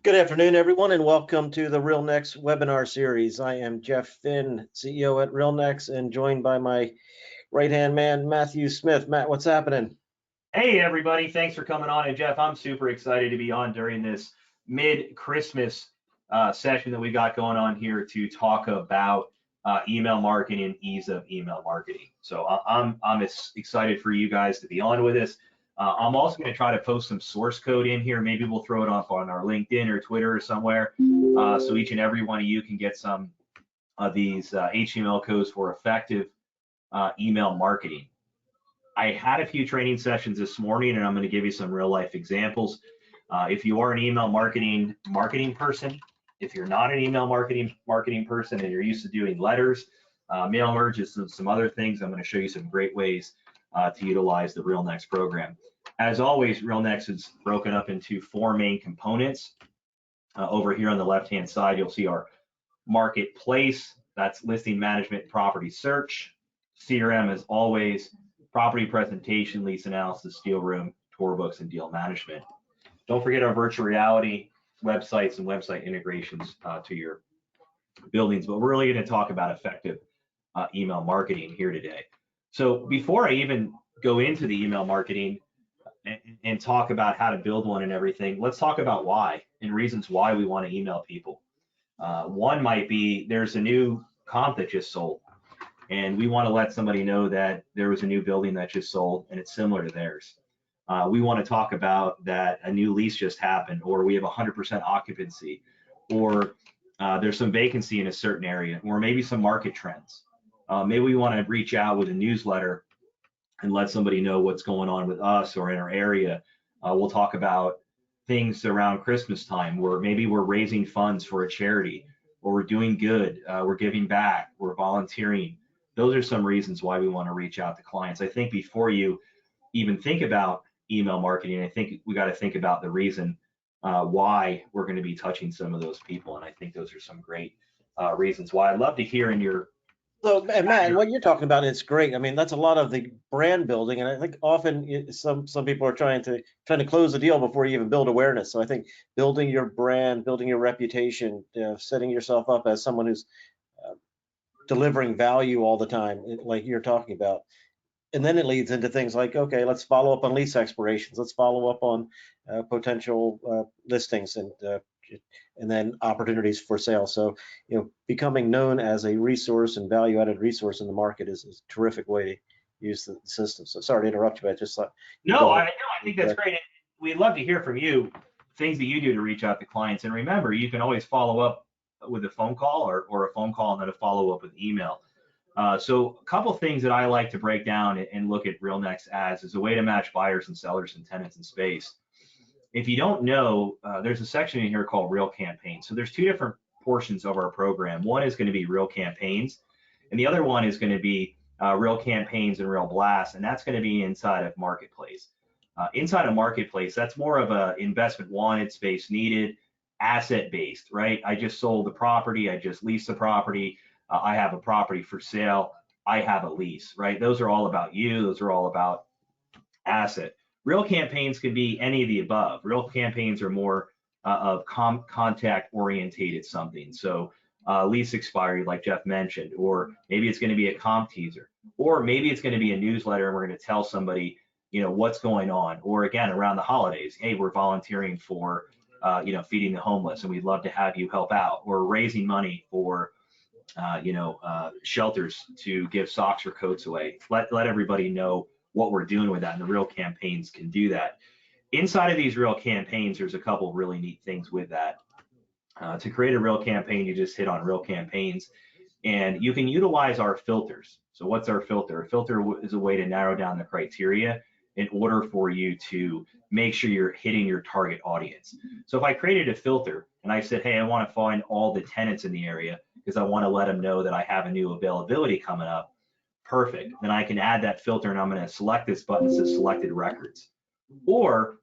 Good afternoon, everyone, and welcome to the RealNex webinar series. I am Jeff Finn, CEO at RealNex, and joined by my right-hand man, Matthew Smith. Matt, what's happening? Hey, everybody. Thanks for coming on. And Jeff, I'm super excited to be on during this mid-Christmas session that we got going on here to talk about email marketing and ease of email marketing. So I'm excited for you guys to be on with us. I'm also going to try to post some source code in here. Maybe we'll throw it up on our LinkedIn or Twitter or somewhere, so each and every one of you can get some of these HTML codes for effective email marketing. I had a few training sessions this morning, and I'm going to give you some real life examples. If you are an email marketing person, if you're not an email marketing person and you're used to doing letters, mail merges, and some other things, I'm going to show you some great ways to utilize the RealNex program. As always, RealNex is broken up into four main components. Over here on the left-hand side, you'll see our marketplace. That's listing management, property search. CRM, as always, property presentation, lease analysis, deal room, tour books, and deal management. Don't forget our virtual reality websites and website integrations to your buildings, but we're really going to talk about effective email marketing here today. So before I even go into the email marketing and talk about how to build one and everything, let's talk about why and reasons why we want to email people. One might be there's a new comp that just sold, and we want to let somebody know that there was a new building that just sold and it's similar to theirs. We want to talk about that a new lease just happened, or we have 100% occupancy, or there's some vacancy in a certain area, or maybe some market trends. Maybe we want to reach out with a newsletter and let somebody know what's going on with us or in our area. We'll talk about things around Christmas time where maybe we're raising funds for a charity, or we're doing good, we're giving back, we're volunteering. Those are some reasons why we want to reach out to clients. I think before you even think about email marketing, I think we got to think about the reason why we're going to be touching some of those people. And I think those are some great reasons why. I'd love to hear in your. So, Matt, what you're talking about is great. I mean, that's a lot of the brand building, and I think often some people are trying to close the deal before you even build awareness. So I think building your brand, building your reputation, setting yourself up as someone who's delivering value all the time, like you're talking about. And then it leads into things like, okay, let's follow up on lease expirations. Let's follow up on potential listings and then opportunities for sale. So, becoming known as a resource and value-added resource in the market is a terrific way to use the system. So sorry to interrupt you, but I just thought. No, I think that's great. We'd love to hear from you, things that you do to reach out to clients. And remember, you can always follow up with a phone call or a phone call and then a follow-up with email. So a couple things that I like to break down and look at RealNex as is a way to match buyers and sellers and tenants in space. If you don't know, there's a section in here called RealCampaigns. So there's two different portions of our program. One is going to be RealCampaigns, and the other one is going to be RealCampaigns and RealBlast, and that's going to be inside of Marketplace. Inside of Marketplace, that's more of a investment wanted, space needed, asset based, right? I just sold the property, I just leased the property, I have a property for sale, I have a lease, right? Those are all about you, those are all about asset. RealCampaigns could be any of the above. RealCampaigns are more of contact orientated something. So lease expiry, like Jeff mentioned, or maybe it's going to be a comp teaser, or maybe it's going to be a newsletter and we're going to tell somebody, what's going on. Or again, around the holidays, hey, we're volunteering for, feeding the homeless and we'd love to have you help out. Or raising money for, shelters to give socks or coats away. Let everybody know what we're doing with that, and the RealCampaigns can do that. Inside of these RealCampaigns, there's a couple of really neat things with that. To create a RealCampaign, you just hit on RealCampaigns, and you can utilize our filters. So what's our filter? A filter is a way to narrow down the criteria in order for you to make sure you're hitting your target audience. So if I created a filter and I said, hey, I want to find all the tenants in the area because I want to let them know that I have a new availability coming up, perfect. Then I can add that filter and I'm going to select this button that says selected records, or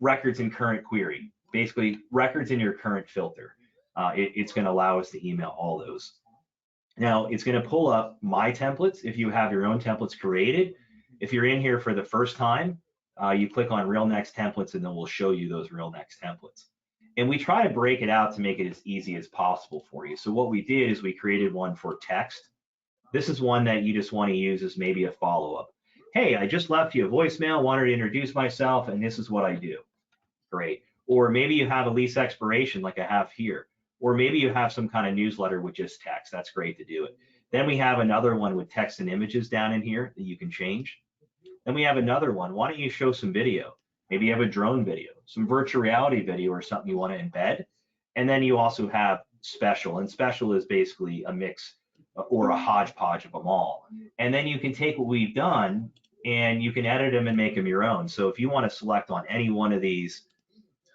records in current query, basically records in your current filter. It's going to allow us to email all those. Now it's going to pull up my templates if you have your own templates created. If you're in here for the first time, you click on RealNex templates and then we'll show you those RealNex templates. And we try to break it out to make it as easy as possible for you. So what we did is we created one for text. This is one that you just want to use as maybe a follow-up. Hey, I just left you a voicemail, wanted to introduce myself, and this is what I do. Great. Or maybe you have a lease expiration like I have here. Or maybe you have some kind of newsletter with just text. That's great to do it. Then we have another one with text and images down in here that you can change. Then we have another one. Why don't you show some video? Maybe you have a drone video, some virtual reality video or something you want to embed. And then you also have special, and special is basically a mix or a hodgepodge of them all. And then you can take what we've done and you can edit them and make them your own. So if you want to select on any one of these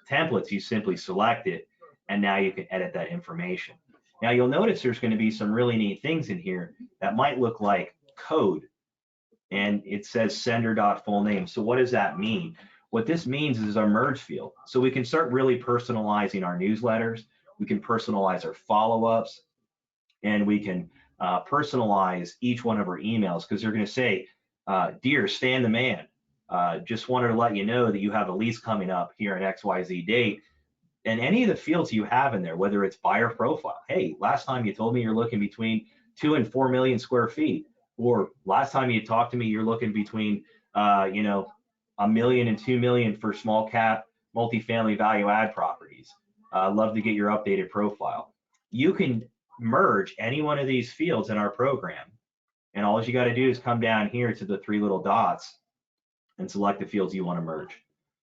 templates, you simply select it, and now you can edit that information. Now you'll notice there's going to be some really neat things in here that might look like code, and it says sender.fullname. So what does that mean? What this means is our merge field. So we can start really personalizing our newsletters, we can personalize our follow-ups, and we can personalize each one of our emails, because they're going to say, dear Stan the man, just wanted to let you know that you have a lease coming up here at XYZ date. And any of the fields you have in there, whether it's buyer profile, hey, last time you told me you're looking between 2 and 4 million square feet, or last time you talked to me, you're looking between, you know, 1 million and 2 million for small cap multifamily value add properties. Love to get your updated profile. You can merge any one of these fields in our program, and all you got to do is come down here to the 3 little dots and select the fields you want to merge.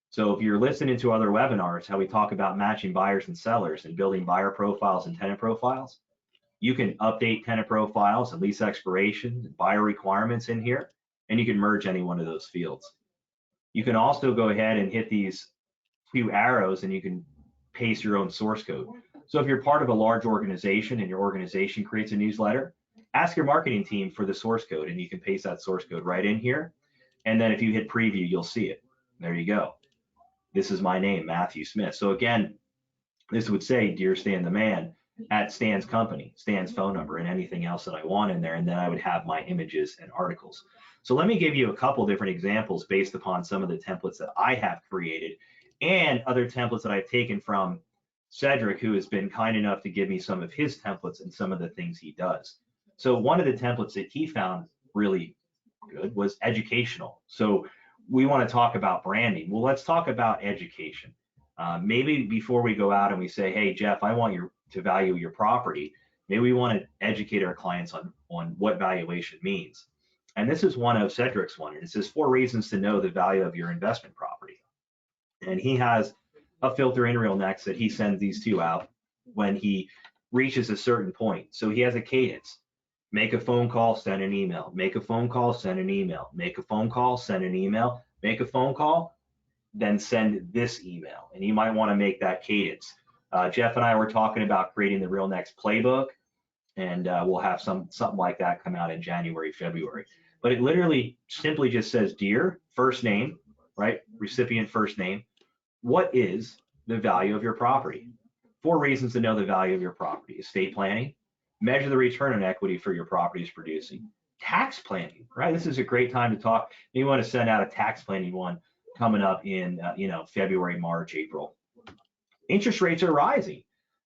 So if you're listening to other webinars, how we talk about matching buyers and sellers and building buyer profiles and tenant profiles, you can update tenant profiles and lease expiration and buyer requirements in here, and you can merge any one of those fields. You can also go ahead and hit these 2 arrows and you can paste your own source code. So if you're part of a large organization and your organization creates a newsletter, ask your marketing team for the source code, and you can paste that source code right in here. And then if you hit preview, you'll see it. There you go. This is my name, Matthew Smith. So again, this would say, dear Stan the man, at Stan's company, Stan's phone number, and anything else that I want in there. And then I would have my images and articles. So let me give you a couple different examples based upon some of the templates that I have created and other templates that I've taken from Cedric, who has been kind enough to give me some of his templates and some of the things he does. So one of the templates that he found really good was educational. So we want to talk about branding. Well, let's talk about education. Maybe before we go out and we say, hey, Jeff, I want you to value your property, maybe we want to educate our clients on what valuation means. And this is one of Cedric's one. It says 4 reasons to know the value of your investment property. And he has a filter in RealNex that he sends these 2 out when he reaches a certain point. So he has a cadence. Make a phone call, send an email. Make a phone call, send an email. Make a phone call, send an email. Make a phone call, then send this email. And you might want to make that cadence. Jeff and I were talking about creating the RealNex playbook, and we'll have something like that come out in January, February. But it literally simply just says, dear, first name, right? Recipient first name. What is the value of your property? 4 reasons to know the value of your property. Estate planning, measure the return on equity for your property is producing. Tax planning, right? This is a great time to talk. You want to send out a tax planning one coming up in February, March, April. Interest rates are rising.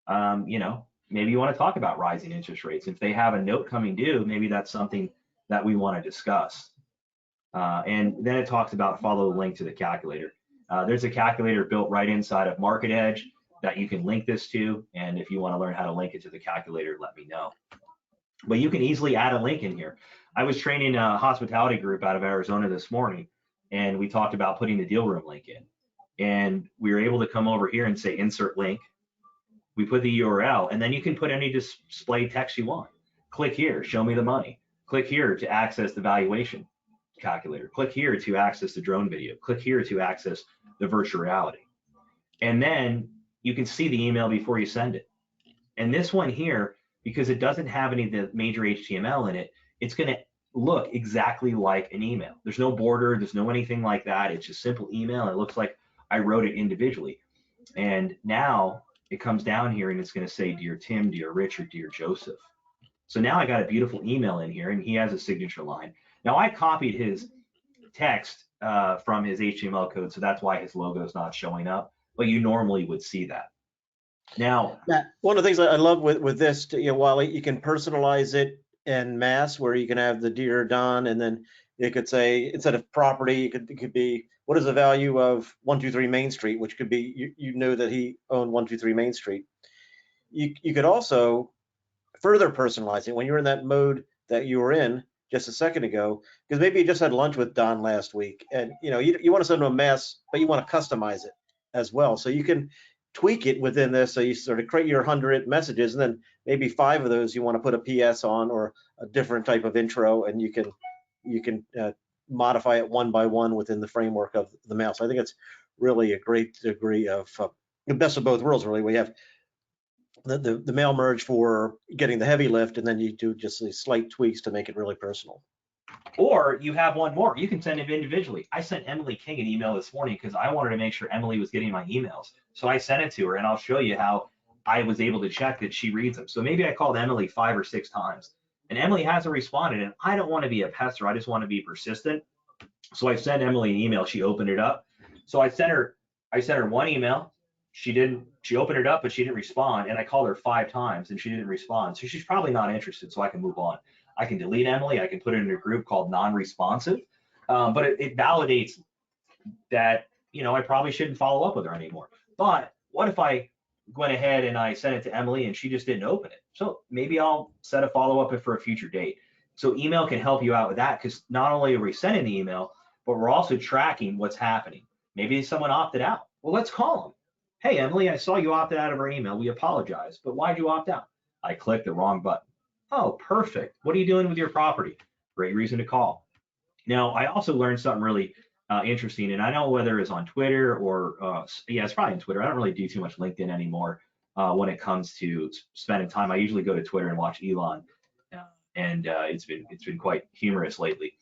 Maybe you want to talk about rising interest rates. If they have a note coming due, maybe that's something that we want to discuss. And then it talks about follow the link to the calculator. There's a calculator built right inside of Market Edge that you can link this to. And if you want to learn how to link it to the calculator, let me know. But you can easily add a link in here. I was training a hospitality group out of Arizona this morning, and we talked about putting the deal room link in. And we were able to come over here and say insert link. We put the URL, and then you can put any display text you want. Click here, show me the money. Click here to access the valuation calculator. Click here to access the drone video. Click here to access the virtual reality. And then you can see the email before you send it. And this one here, because it doesn't have any of the major HTML in it, it's going to look exactly like an email. There's no border, there's no anything like that. It's just simple email. It looks like I wrote it individually. And now it comes down here and it's going to say, dear Tim, dear Richard, dear Joseph. So now I got a beautiful email in here, and he has a signature line. Now I copied his text from his HTML code, so that's why his logo is not showing up, but you normally would see that. Now, Matt, one of the things I love with this, while you can personalize it en masse, where you can have the dear Don, and then it could say, instead of property, it could be, what is the value of 123 Main Street, which could be, you know that he owned 123 Main Street. You could also further personalize it when you're in that mode that you were in just a second ago, because maybe you just had lunch with Don last week, and you want to send him a mess, but you want to customize it as well. So you can tweak it within this. So you sort of create your 100 messages, and then maybe 5 of those you want to put a PS on, or a different type of intro, and you can modify it one by one within the framework of the mail. So I think it's really a great degree of the best of both worlds. Really, we have the mail merge for getting the heavy lift, and then you do just these slight tweaks to make it really personal. or you have one more. You can send it individually. I sent Emily King an email this morning because I wanted to make sure Emily was getting my emails. So I sent it to her, and I'll show you how I was able to check that she reads them. So maybe I called Emily 5 or 6 times, and Emily hasn't responded, and I don't want to be a pester. I just want to be persistent. So I sent Emily an email. She opened it up. So I sent her one email. She opened it up, but she didn't respond. And I called her 5 times and she didn't respond. So she's probably not interested. So I can move on. I can delete Emily. I can put it in a group called non-responsive. But it validates that, I probably shouldn't follow up with her anymore. But what if I went ahead and I sent it to Emily and she just didn't open it? So maybe I'll set a follow-up for a future date. So email can help you out with that, because not only are we sending the email, but we're also tracking what's happening. Maybe someone opted out. Well, let's call them. Hey, Emily, I saw you opted out of our email. We apologize, but why'd you opt out? I clicked the wrong button. Oh, perfect. What are you doing with your property? Great reason to call. Now, I also learned something really interesting, and I know whether it's on Twitter or, it's probably on Twitter. I don't really do too much LinkedIn anymore when it comes to spending time. I usually go to Twitter and watch Elon, and it's been quite humorous lately.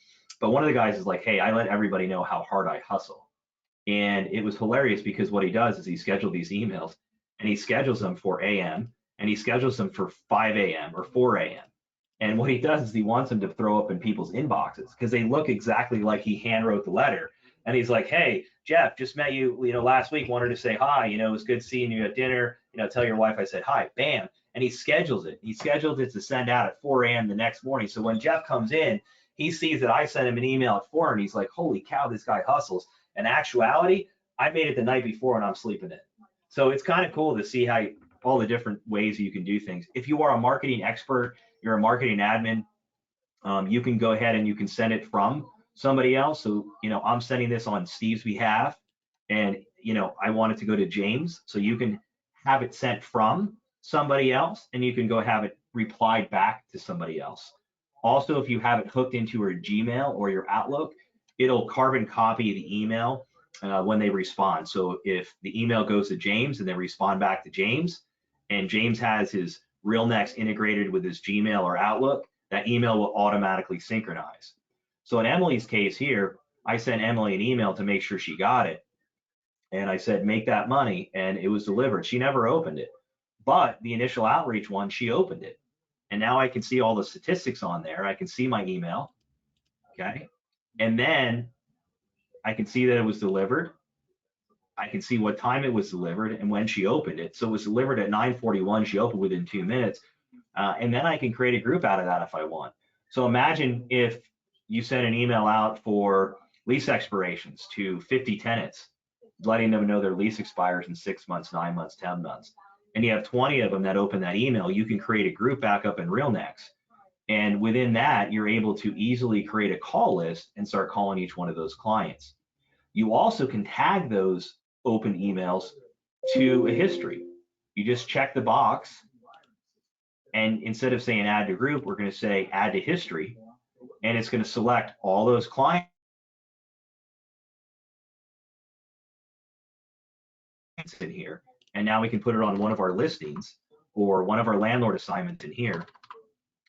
But one of the guys is like, hey, I let everybody know how hard I hustle. And it was hilarious because what he does is he scheduled these emails, and he schedules them for AM, and he schedules them for 5 a.m. or 4 a.m. And what he does is he wants them to throw up in people's inboxes because they look exactly like he hand wrote the letter. And he's like, hey, Jeff, just met you, last week, wanted to say hi, it was good seeing you at dinner, tell your wife I said hi, bam. And he schedules it. He scheduled it to send out at 4 a.m. the next morning. So when Jeff comes in, he sees that I sent him an email at 4, and he's like, holy cow, this guy hustles. In actuality, I made it the night before and I'm sleeping in. So it's kind of cool to see how all the different ways you can do things. If you are a marketing expert, you're a marketing admin, you can go ahead and you can send it from somebody else. So, I'm sending this on Steve's behalf, and, I want it to go to James. So you can have it sent from somebody else, and you can go have it replied back to somebody else. Also, if you have it hooked into your Gmail or your Outlook, it'll carbon copy the email when they respond. So if the email goes to James and they respond back to James, and James has his RealNex integrated with his Gmail or Outlook, that email will automatically synchronize. So in Emily's case here, I sent Emily an email to make sure she got it. And I said, make that money, and it was delivered. She never opened it. But the initial outreach one, she opened it. And now I can see all the statistics on there. I can see my email, okay? And then I can see that it was delivered. I can see what time it was delivered and when she opened it. So it was delivered at 9:41. She opened within 2 minutes. And then I can create a group out of that if I want. So imagine if you send an email out for lease expirations to 50 tenants, letting them know their lease expires in 6 months, 9 months, 10 months. And you have 20 of them that open that email. You can create a group back up in RealNex. And within that, you're able to easily create a call list and start calling each one of those clients. You also can tag those open emails to a history. You just check the box, and instead of saying add to group, we're going to say add to history, and it's going to select all those clients in here. And now we can put it on one of our listings or one of our landlord assignments in here.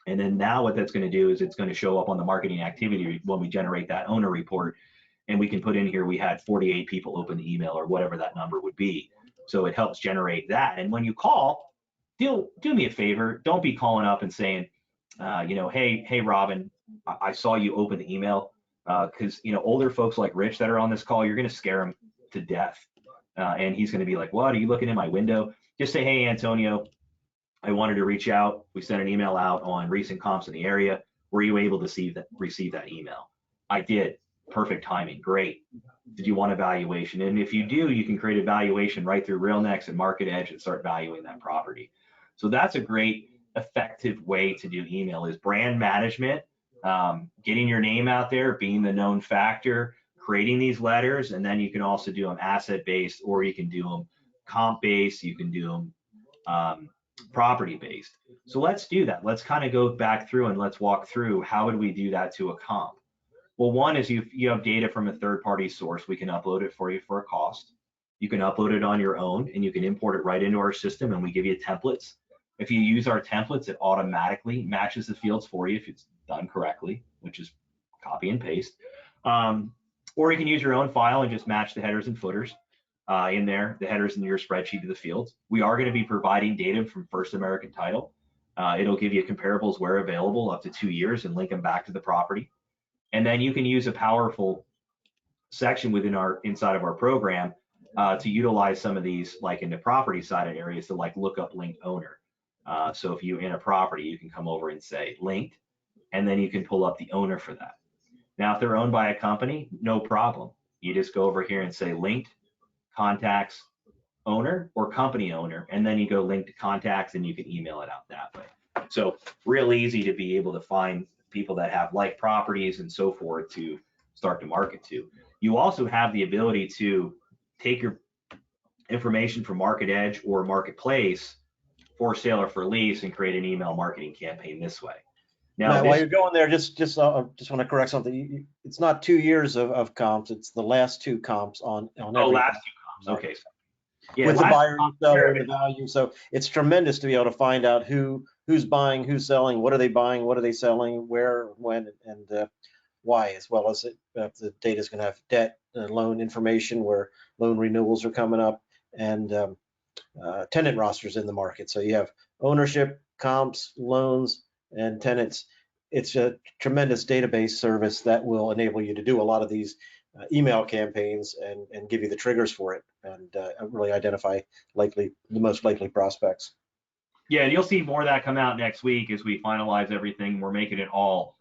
And then now what that's going to do is it's going to show up on the marketing activity when we generate that owner report. And we can put in here, we had 48 people open the email or whatever that number would be. So it helps generate that. And when you call, do me a favor. Don't be calling up and saying, hey, Robin, I saw you open the email. Because, older folks like Rich that are on this call, you're going to scare them to death. and he's going to be like, what, are you looking in my window? Just say, hey, Antonio, I wanted to reach out. We sent an email out on recent comps in the area. Were you able to receive that email? I did. Perfect timing. Great. Did you want a valuation? And if you do, you can create a valuation right through RealNex and Market Edge and start valuing that property. So that's a great effective way to do email, is brand management, getting your name out there, being the known factor, creating these letters, and then you can also do them asset based, or you can do them comp based, you can do them property based. So let's do that. Let's kind of go back through and let's walk through how would we do that to a comp. Well, one is you have data from a third-party source. We can upload it for you for a cost. You can upload it on your own, and you can import it right into our system, and we give you templates. If you use our templates, it automatically matches the fields for you if it's done correctly, which is copy and paste. Or you can use your own file and just match the headers and footers in there, the headers in your spreadsheet to the fields. We are going to be providing data from First American Title. It'll give you comparables where available up to 2 years and link them back to the property. And then you can use a powerful section inside of our program to utilize some of these, like in the property side of areas, to like look up linked owner. So if you're in a property, you can come over and say linked, and then you can pull up the owner for that. Now, if they're owned by a company, no problem. You just go over here and say linked contacts owner or company owner, and then you go link to contacts, and you can email it out that way. So real easy to be able to find people that have like properties and so forth to start to market to. You also have the ability to take your information from Market Edge or Marketplace for sale or for lease and create an email marketing campaign this way. Now, while you're going there, just want to correct something. It's not 2 years of comps. It's the last 2 comps on every. Oh, last 2 comps. Okay. Yeah, with the buyer and seller and the value. So it's tremendous to be able to find out who's buying, who's selling, what are they buying, what are they selling, where, when, and why, as well as the data is going to have debt, loan information, where loan renewals are coming up, and tenant rosters in the market. So you have ownership, comps, loans, and tenants. It's a tremendous database service that will enable you to do a lot of these email campaigns and give you the triggers for it, and really identify the most likely prospects. Yeah, and you'll see more of that come out next week as we finalize everything. We're making it all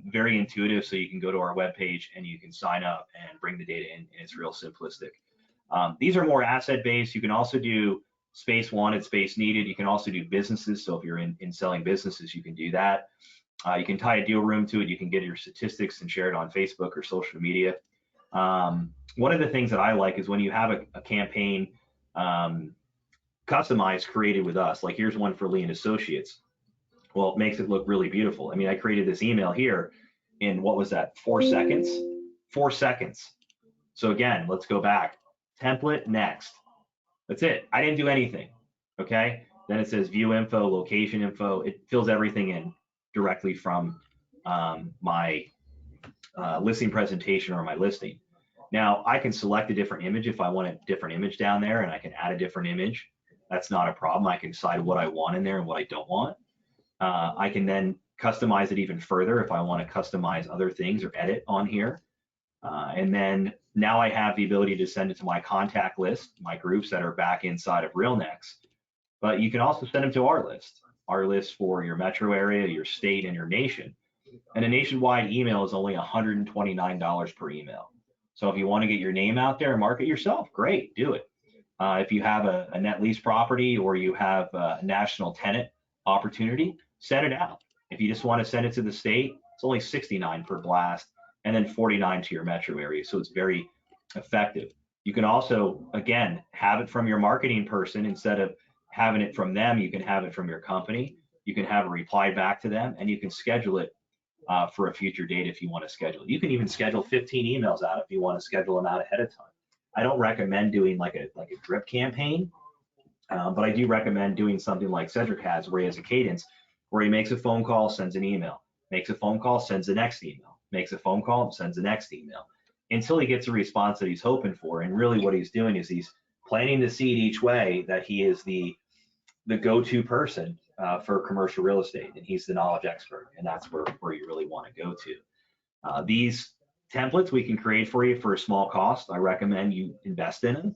very intuitive, so you can go to our webpage and you can sign up and bring the data in, and it's real simplistic. These are more asset-based. You can also do space wanted, space needed. You can also do businesses. So if you're in selling businesses, you can do that. You can tie a deal room to it. You can get your statistics and share it on Facebook or social media. One of the things that I like is when you have a campaign customized, created with us. Like here's one for Lee and Associates. Well, it makes it look really beautiful. I mean, I created this email here in, what was that, 4 seconds? 4 seconds. So again, let's go back. Template, next. That's it. I didn't do anything. Okay. Then it says view info, location info. It fills everything in directly from my listing presentation or my listing. Now I can select a different image if I want a different image down there, and I can add a different image. That's not a problem. I can decide what I want in there and what I don't want. I can then customize it even further if I want to customize other things or edit on here. And then now I have the ability to send it to my contact list, my groups that are back inside of RealNex. But you can also send them to our list for your metro area, your state, and your nation. And a nationwide email is only $129 per email. So if you want to get your name out there and market yourself, great, do it. If you have a net lease property or you have a national tenant opportunity, send it out. If you just want to send it to the state, it's only $69 per blast, and then $49 to your metro area. So it's very effective. You can also, again, have it from your marketing person. Instead of having it from them, you can have it from your company. You can have a reply back to them, and you can schedule it for a future date if you want to schedule it. You can even schedule 15 emails out if you want to schedule them out ahead of time. I don't recommend doing like a drip campaign, but I do recommend doing something like Cedric has, where he has a cadence where he makes a phone call, sends an email, makes a phone call, sends the next email, makes a phone call, sends the next email, until he gets a response that he's hoping for. And really what he's doing is he's planting the seed each way that he is the go-to person for commercial real estate, and he's the knowledge expert, and that's where you really want to go to. These templates we can create for you for a small cost. I recommend you invest in them.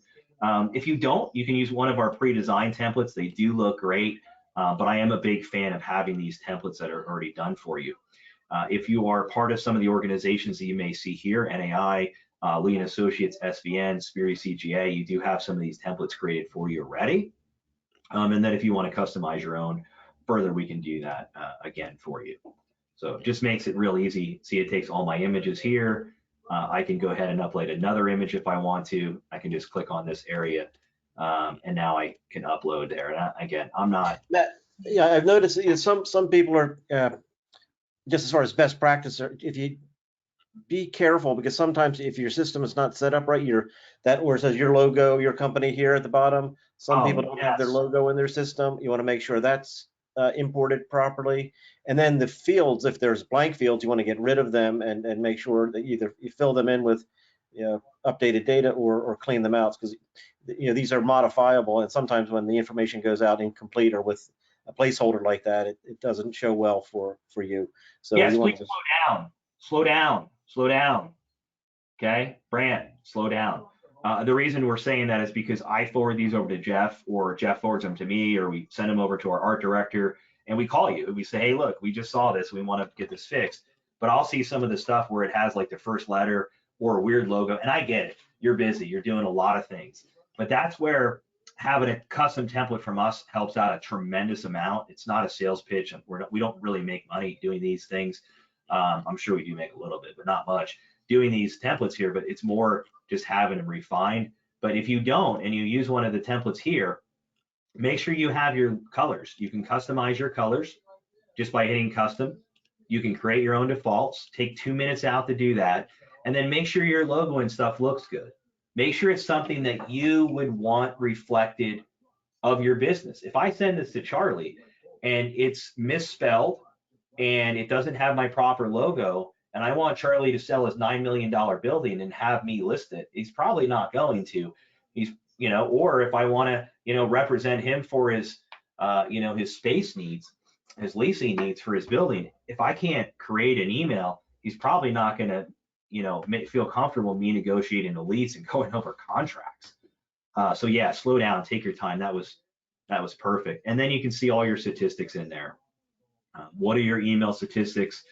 If you don't, you can use one of our pre-designed templates. They do look great, but I am a big fan of having these templates that are already done for you. If you are part of some of the organizations that you may see here, NAI, Lee & Associates, SVN, Sperry CGA, you do have some of these templates created for you already. And then if you want to customize your own further, we can do that again for you. So it just makes it real easy. See, it takes all my images here. I can go ahead and upload another image if I want to. I can just click on this area, and now I can upload there. And again, I'm not. Yeah, I've noticed some people are just as far as best practice. If you be careful, because sometimes if your system is not set up right, that where it says your logo, your company here at the bottom, some people don't have their logo in their system. You want to make sure that's imported properly. And then the fields, if there's blank fields, you want to get rid of them and make sure that either you fill them in with updated data or clean them out, because these are modifiable, and sometimes when the information goes out incomplete or with a placeholder like that, it doesn't show well for you. So yes, you want please to slow down. Okay, brand, slow down. The reason we're saying that is because I forward these over to Jeff, or Jeff forwards them to me, or we send them over to our art director, and we call you. We say, hey, look, we just saw this. We want to get this fixed. But I'll see some of the stuff where it has like the first letter or a weird logo, and I get it. You're busy. You're doing a lot of things. But that's where having a custom template from us helps out a tremendous amount. It's not a sales pitch. We don't really make money doing these things. I'm sure we do make a little bit, but not much doing these templates here, but it's more just having them refined. But if you don't, and you use one of the templates here, make sure you have your colors. You can customize your colors just by hitting custom. You can create your own defaults. Take 2 minutes out to do that. And then make sure your logo and stuff looks good. Make sure it's something that you would want reflected of your business. If I send this to Charlie and it's misspelled and it doesn't have my proper logo, and I want Charlie to sell his $9 million building and have me list it, he's probably not going to. He's, or if I want to, represent him for his, his space needs, his leasing needs for his building, if I can't create an email, he's probably not going to, feel comfortable me negotiating a lease and going over contracts. So yeah, slow down, take your time. That was perfect. And then you can see all your statistics in there. What are your email statistics?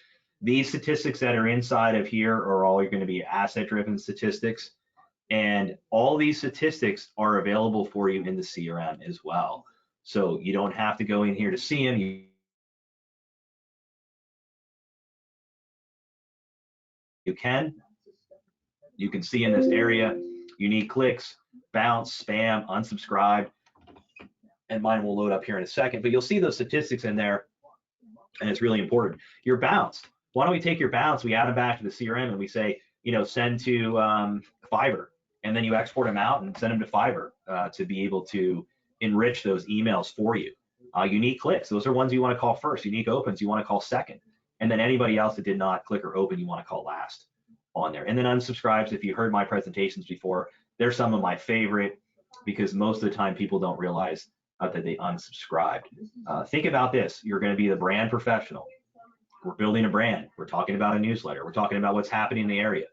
These statistics that are inside of here are all going to be asset-driven statistics. And all these statistics are available for you in the CRM as well. So you don't have to go in here to see them. You can see in this area, unique clicks, bounce, spam, unsubscribed, and mine will load up here in a second, but you'll see those statistics in there, and it's really important. Your bounce, why don't we take your bounce, we add them back to the CRM, and we say, send to Fiverr, and then you export them out and send them to Fiverr to be able to enrich those emails for you. Unique clicks, those are ones you want to call first. Unique opens, you want to call second. And then anybody else that did not click or open, you want to call last on there. And then unsubscribes, if you heard my presentations before, they're some of my favorite, because most of the time people don't realize that they unsubscribed. Think about this. You're going to be the brand professional. We're building a brand. We're talking about a newsletter. We're talking about what's happening in the area.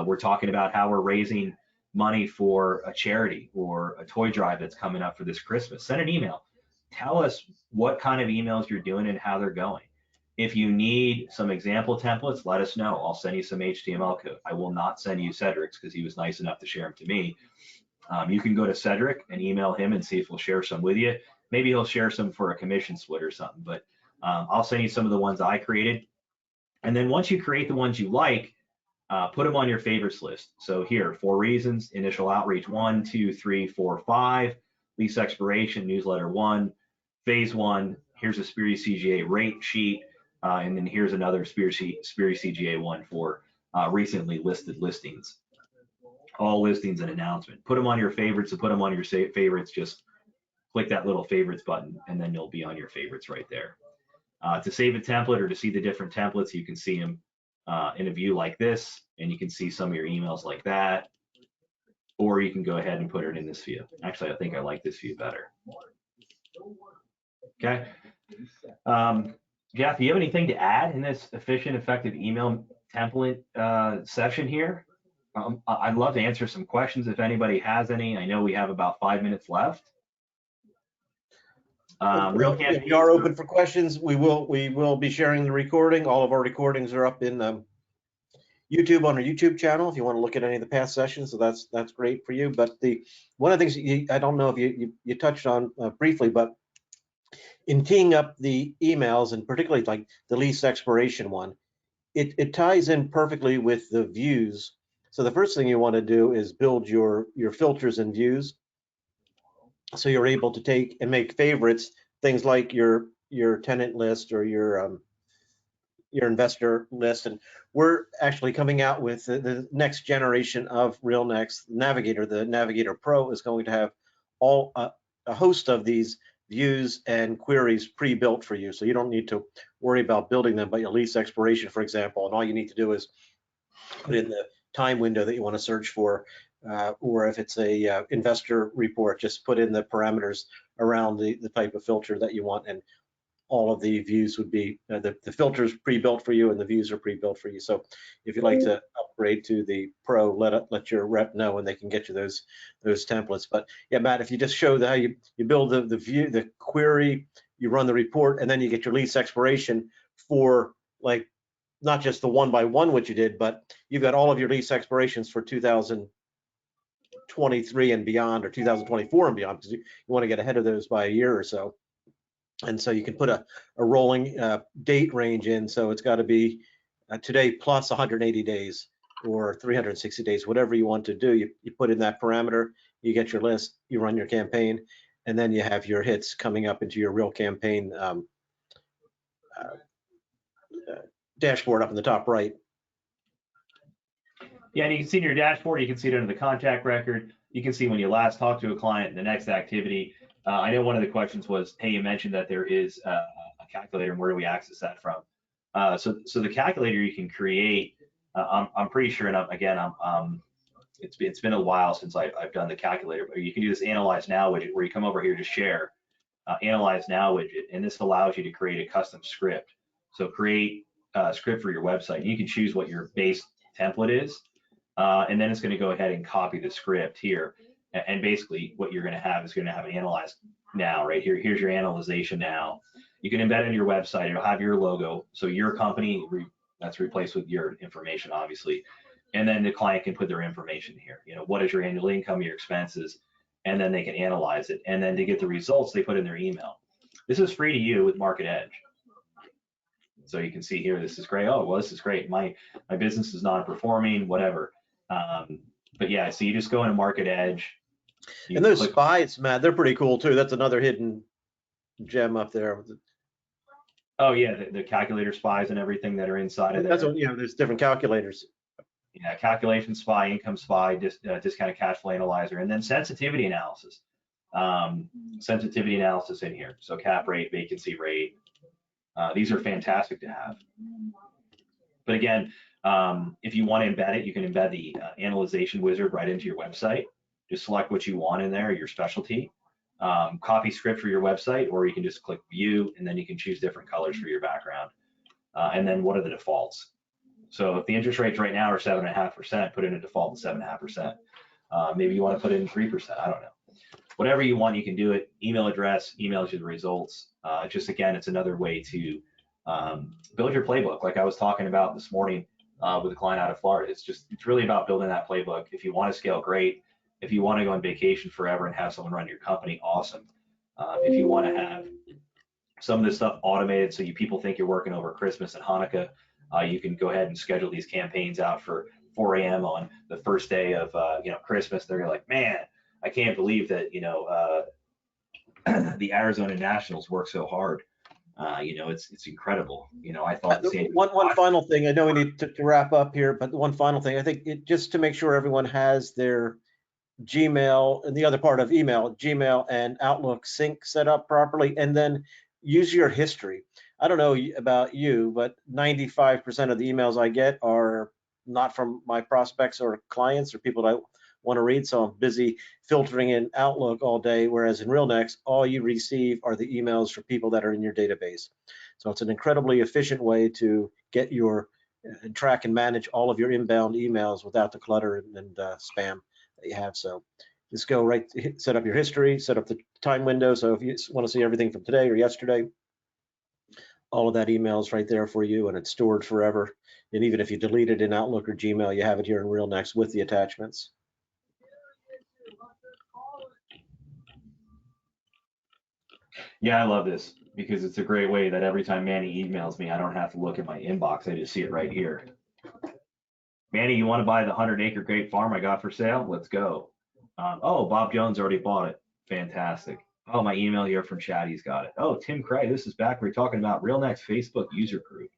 We're talking about how we're raising money for a charity or a toy drive that's coming up for this Christmas. Send an email. Tell us what kind of emails you're doing and how they're going. If you need some example templates, let us know. I'll send you some HTML code. I will not send you Cedric's because he was nice enough to share them to me. You can go to Cedric and email him and see if he'll share some with you. Maybe he'll share some for a commission split or something, but I'll send you some of the ones I created. And then once you create the ones you like, put them on your favorites list. So here, 4 reasons: initial outreach 1, 2, 3, 4, 5, lease expiration, newsletter 1, phase 1. Here's a Sperry CGA rate sheet, and then here's another Sperry CGA one for recently listed listings. All listings and announcement. Put them on your favorites. To put them on your favorites, just click that little favorites button, and then you'll be on your favorites right there. To save a template or to see the different templates, you can see them in a view like this, and you can see some of your emails like that, or you can go ahead and put it in this view. Actually, I think I like this view better. Okay. Jeff, do you have anything to add in this efficient, effective email template session here? I'd love to answer some questions if anybody has any. I know we have about 5 minutes left. Real Yeah, we campaigns. are open for questions. We will be sharing the recording. All of our recordings are up in YouTube on our YouTube channel if you want to look at any of the past sessions. So that's great for you. But one of the things I don't know if you touched on briefly, but in teeing up the emails, and particularly like the lease expiration one, it ties in perfectly with the views. So the first thing you want to do is build your filters and views, so you're able to take and make favorites, things like your tenant list or your investor list. And we're actually coming out with the next generation of RealNex Navigator. The Navigator Pro is going to have all a host of these views and queries pre-built for you, so you don't need to worry about building them by your lease expiration, for example. And all you need to do is put in the time window that you want to search for, or if it's a investor report, just put in the parameters around the type of filter that you want, and all of the views would be the filters pre-built for you, and the views are pre-built for you. So if you'd like to upgrade to the Pro, let your rep know, and they can get you those templates. But yeah, Matt, if you just show how you build the view, the query, you run the report, and then you get your lease expiration for, like, not just the one by one which you did, but you've got all of your lease expirations for 2023 and beyond, or 2024 and beyond, because you want to get ahead of those by a year or so. And so you can put a rolling date range in. So it's got to be today plus 180 days or 360 days, whatever you want to do. You put in that parameter, you get your list, you run your campaign, and then you have your hits coming up into your real campaign dashboard up in the top right. Yeah, and you can see in your dashboard, you can see it under the contact record. You can see when you last talked to a client and the next activity. I know one of the questions was, hey, you mentioned that there is a calculator, and where do we access that from? So the calculator you can create, I'm pretty sure, and it's been a while since I've done the calculator, but you can do this Analyze Now widget where you come over here to Share, Analyze Now widget, and this allows you to create a custom script. So create a script for your website. You can choose what your base template is, and then it's going to go ahead and copy the script here. And basically what you're going to have is going to have an Analyze Now right here. Here's your Analyzation Now. You can embed it in your website. It'll have your logo. So your company, that's replaced with your information, obviously. And then the client can put their information here. You know, what is your annual income, your expenses, and then they can analyze it. And then to get the results, they put in their email. This is free to you with Market Edge. So you can see here, this is great. Oh, well, this is great. My business is not performing, whatever. But yeah, so you just go into Market Edge. And those spies, Matt, they're pretty cool too. That's another hidden gem up there. Oh yeah, the calculator spies and everything that are inside of there. That's what, there's different calculators. Yeah, calculation spy, income spy, discounted cash flow analyzer, and then sensitivity analysis. Sensitivity analysis in here. So cap rate, vacancy rate. These are fantastic to have. But again, if you want to embed it, you can embed the analyzation wizard right into your website. Just select what you want in there, your specialty. Copy script for your website, or you can just click view, and then you can choose different colors for your background. And then what are the defaults? So if the interest rates right now are 7.5%, put in a default of 7.5%. Maybe you want to put in 3%. I don't know. Whatever you want, you can do it. Email address emails you the results. Just again, it's another way to build your playbook. Like I was talking about this morning with a client out of Florida. It's really about building that playbook. If you want to scale, great. If you want to go on vacation forever and have someone run your company, awesome. If you want to have some of this stuff automated so people think you're working over Christmas and Hanukkah, you can go ahead and schedule these campaigns out for 4 a.m. on the first day of Christmas. They're like, man, I can't believe that the Arizona Nationals work so hard. It's incredible. I thought the same. One final thing. I know we need to wrap up here, but one final thing. I think just to make sure everyone has their Gmail and the other part of email, Gmail and Outlook sync set up properly, and then use your history. I don't know about you, but 95% of the emails I get are not from my prospects or clients or people that I want to read. So I'm busy filtering in Outlook all day, whereas in RealNex, all you receive are the emails for people that are in your database. So it's an incredibly efficient way to get your and track and manage all of your inbound emails without the clutter and spam that you have. So just go right, set up your history, set up the time window. So if you want to see everything from today or yesterday, all of that email is right there for you, and it's stored forever. And even if you delete it in Outlook or Gmail, you have it here in RealNex with the attachments. Yeah, I love this because it's a great way that every time Manny emails me, I don't have to look at my inbox. I just see it right here. Manny, you want to buy the 100-acre grape farm I got for sale? Let's go. Oh, Bob Jones already bought it. Fantastic. Oh, my email here from Chatty's got it. Oh, Tim Cray, this is back. We're talking about RealNex Facebook user group.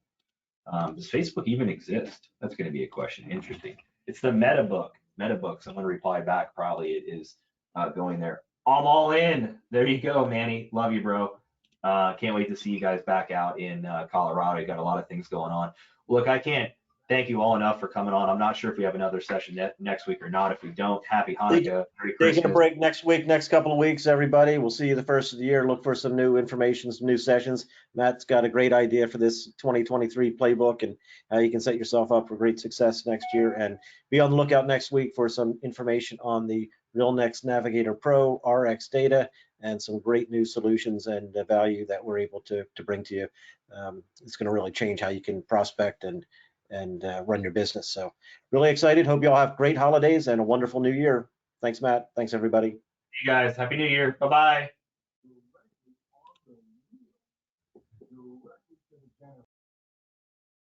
Does Facebook even exist? That's going to be a question. Interesting. It's the MetaBook. MetaBook. Someone replied back. Probably it is going there. I'm all in. There you go, Manny. Love you, bro. Can't wait to see you guys back out in Colorado. You got a lot of things going on. Look, I can't thank you all enough for coming on. I'm not sure if we have another session next week or not. If we don't, happy Hanukkah. Merry Christmas. Taking a break next week, next couple of weeks, everybody. We'll see you the first of the year. Look for some new information, some new sessions. Matt's got a great idea for this 2023 playbook and how you can set yourself up for great success next year. And be on the lookout next week for some information on the RealNex Navigator Pro, RX data, and some great new solutions and value that we're able to bring to you. It's going to really change how you can prospect and run your business. So really excited. Hope you all have great holidays and a wonderful new year. Thanks, Matt. Thanks, everybody. You guys, Happy New Year. Bye-bye.